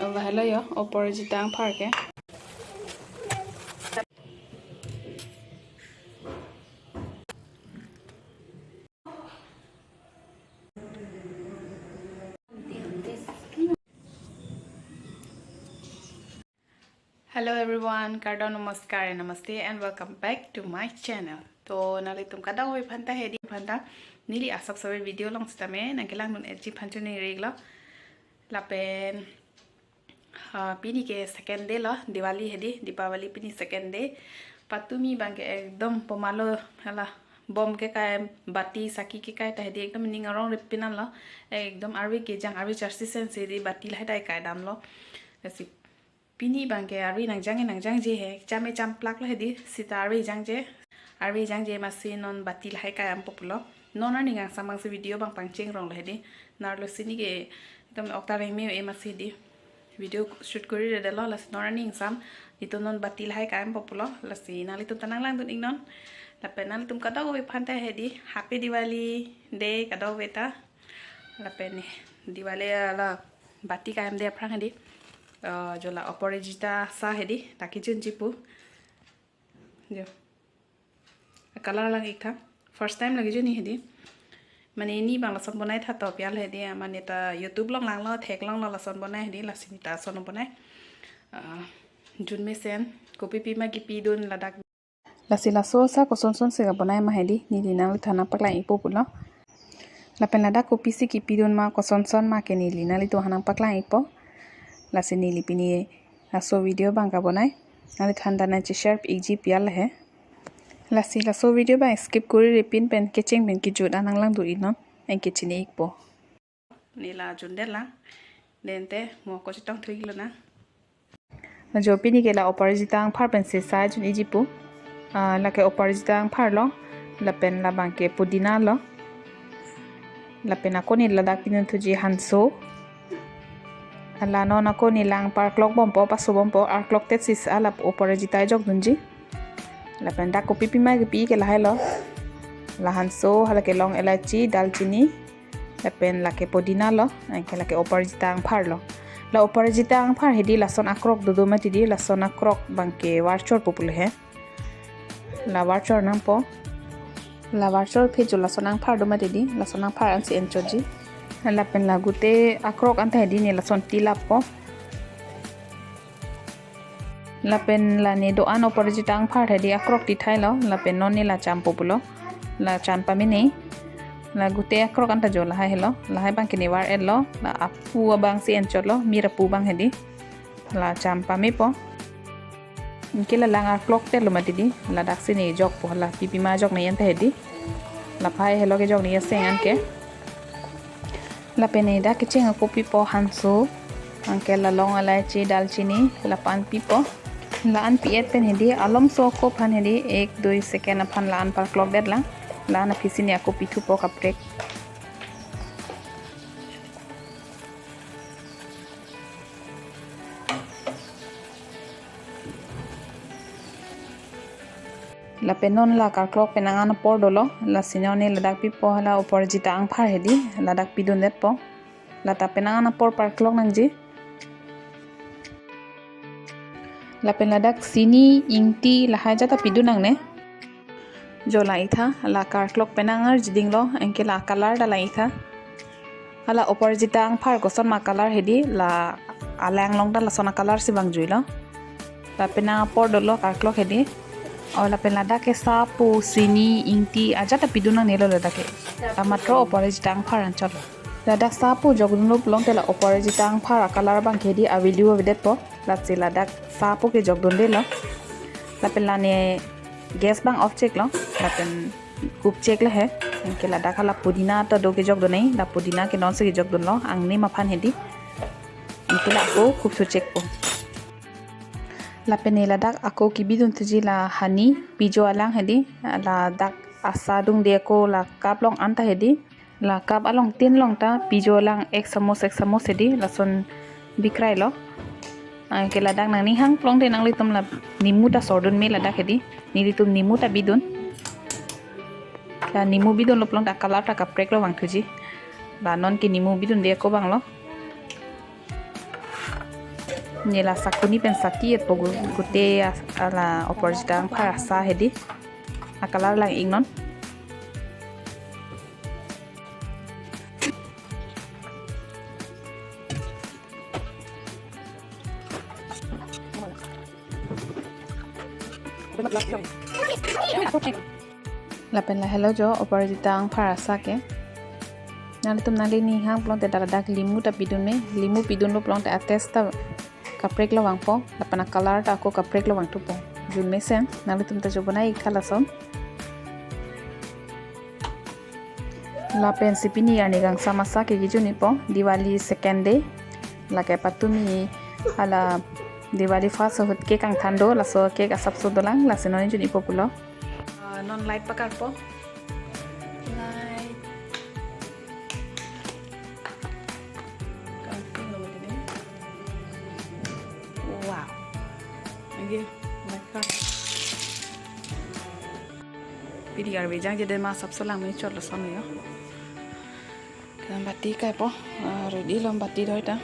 Hello yo, Aparajita angphar ke. Hello everyone, Kardo namaskar and namaste and welcome back to my channel. To Nelitum kada hoi phanta hedi phanta nili asap sabe video long stame nangkelang nun edji phanchu ni regla lapen pini ke second day la Diwali hedi Diwali pini second day patumi bangke ekdom pomalo hala bom ke kai bati saki ke kai ta hedi ekdom ningarong repinan la ekdom arwi ke jang arwi charsi sen se di bati la dai kai dam lo si pini bangke arwi nangjang je he chame cham plak la hedi sita arwi jang je masi non bati la kai am populo non ani ngang samang se video bang pangcheng rong la hedi narlo sini ke ekdom okta reng me e masi di video shoot kori re dalo las norani sam itu non batil hai kaim populo lasi nali tum tanang lang dun ignon la penal tum kada go phanta hedi happy Diwali day kada beta la pen Diwali la bati kaim de prang hedi jola Aparajita sa hedi takijun jipu jo color lang ikha first time lagi juni hedi mane ini bang lason bonai tha to pial he dia mane ta YouTube long lang lo thek long lo lason bonai he di lasini ta son bonai jun me sen kopi pi ma ki pi dun ladak lasi la so sa ko son se ga bonai ma he di ni dinang thana pakla ipo pulo la pen ladak kopi si ki pi dun ma ko son ma ke ni lina li to hanang pakla ipo lasi ni li pini la so video bang ka bonai ali thanda na che share ig pial he lasi la so video ba skip kuri repin pen kecheng pen ki jut anang lang du inon en kechini ikpo nila jundela dente mo ko chitong thigilo na jo pini ke la Aparajita angphar pen se sa jun ijipu la ke Aparajita angphar lo la pen la bangke pudina lo la pen akoni la dak pinun thuji hanso ala no na ko ni lang par clock bompo paso bompo ar clock tetsis ala Aparajita jok dunji la penda kopi pi mai pi ke la hello la hanso hala ke long elachi dalchini la pen la ke podina lo ke la ke Aparajita angphar lo la Aparajita angphar hedi la son akrok do ma ti di la son akrok bangke warchor popul he la warchor nam po la warchor phe jo la son angphar do ma ti di la son angphar an si enchoji la pen la gute akrok anta hedi ni la son tilap po la pen la ne do an Aparajita angphar hedi akrok ti thai lo la pen non ni la cham populo la chan pa mi nei la gute akrok anta jo la hai hello la hai bang kini war ello la apu bang si en cholo mira pu bang hedi la cham pa mi po inke la lang akrok te lo mati di la dak si ni jok po la pipi ma jok nei anta hedi la phai hello ke jok ni se an ke la pen da ke cheng kopi po hansu angke la long alaichi dalchini la pan pi po la an piet pen hedi alom so ko phan hedi 1-2 second aphan la an par clock det la na fisini ako pithu po kaprek la penon la kar clock penangan por dolo la sinone la dak pi po la Aparajita angphar hedi la dak pi don det po la ta penangan por par clock nangji la pen ladak sini ingti la haja ta pidu nang ne jo la itha la kar clock penangar jiding lo enke la color da la itha ala Aparajita angphar ko son ma color hedi la alang long da la sona color si bang jui lo la pena por do lo kar clock hedi aw la pen ladak ke sapu sini ingti aja ta pidu nang ne lo ladak ke amatro Aparajita angphar an chalo ladak sapu jogdun lo plong te la Aparajita angphar color bang hedi a video videt po la se ladak sapu ke jog don de lo la pen la ne gas bang off check lo la pen kup check la he ke la dakala pudina ta do ke jog do nei la pudina ke non se ke jog don lo ang ni ma phan hedi ke la ko kup so check po la pen la dak ako ki bidun thuji la hani pijo alang hedi la dak asa dung de ko la kap long anta hedi la kap along tin long ta pijo lang ek samos hedi la son bikrai lo ke ladak nang ni hang plong de nang litum la nimu ta sordun me ladak hedi ni litum nimu ta bidun la nimu bidun lo plong ta kala ta ka prek lo wang thuji la non ki nimu bidun de ko bang lo Nila sakuni pen sakit pogo gute ala Aparajita angphar asa hedi akalar lang ingnon lapen la hello jo Aparajita angphar asa ke Nelitum nali ni hang plong te dadak limu ta pidun me limu pidun lo plong te ates ta kaprek lo wang po lapana color ta ko kaprek lo wang tu po jun me sen Nelitum ta jo banai khala som lapen sipini ani gang samasa ke kejun po Diwali second day lake patumi ala Diwali first hot ke kang thando laso ke asap so dolang lasenoni juni po pulo non light pakar po wow again my god PDR bejang jadi mas sab solang me chot lo son yo kan bati kai po ready lom bati doi ta